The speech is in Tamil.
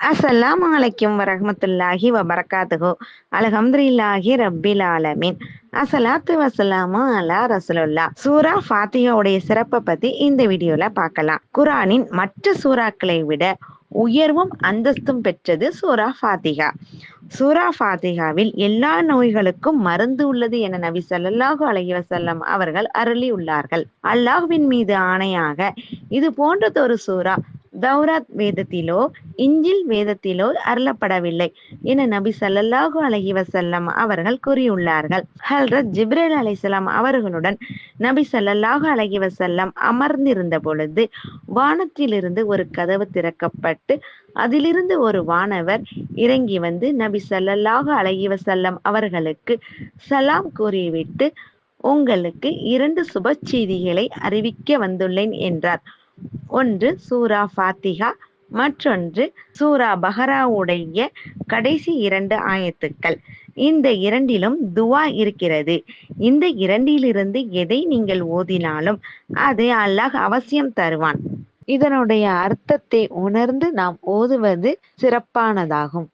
அஸ்ஸலாமு வரஹ்மத்துல்லாஹி வபரகாத்துஹு. அல்ஹம்துலில்லாஹி ரப்பில் ஆலமீன். அஸ்ஸலாத்து வஸ்ஸலாமு அலா ரசூலுல்லாஹ். சூரா ஃபாத்திஹாவுடைய சிறப்பை பத்தி இந்த வீடியோல பார்க்கலாம். குர்ஆனின் மற்ற சூறாக்களை விட உயர்வும் அந்தஸ்தும் பெற்றது சூரா ஃபாத்திஹா. சூரா ஃபாத்திஹாவில் எல்லா நோய்களுக்கும் மருந்து உள்ளது என நபி ஸல்லல்லாஹு அலைஹி வஸல்லம் அவர்கள் அருளி உள்ளார்கள். அல்லாஹ்வின் மீது ஆணையாக, இது போன்றதொரு சூரா தௌராத் வேதத்திலோ இஞ்சில் வேதத்திலோ அருளப்படவில்லை என நபி ஸல்லல்லாஹு அலைஹி வஸல்லம் அவர்கள் கூறியுள்ளார்கள். ஹல்ரத் ஜிப்ரீல் அலைஹிஸ்ஸலாம் அவர்களுடன் நபி ஸல்லல்லாஹு அலைஹி வஸல்லம் அமர்ந்திருந்த பொழுது வானத்திலிருந்து ஒரு கதவு திறக்கப்பட்டு அதிலிருந்து ஒரு வானவர் இறங்கி வந்து நபி ஸல்லல்லாஹு அலைஹி வஸல்லம் அவர்களுக்கு சலாம் கூறிவிட்டு, உங்களுக்கு 2 சுப செய்திகளை அறிவிக்க வந்துள்ளேன் என்றார். ஒன்று சூரா ஃபாத்திஹா, மற்றொன்று சூரா பஹராவுடைய கடைசி 2 ஆயத்துக்கள். இந்த இரண்டிலும் துவா இருக்கிறது. இந்த இரண்டிலிருந்து எதை நீங்கள் ஓதினாலும் அதை அல்லாஹ் அவசியம் தருவான். இதனுடைய அர்த்தத்தை உணர்ந்து நாம் ஓதுவது சிறப்பானதாகும்.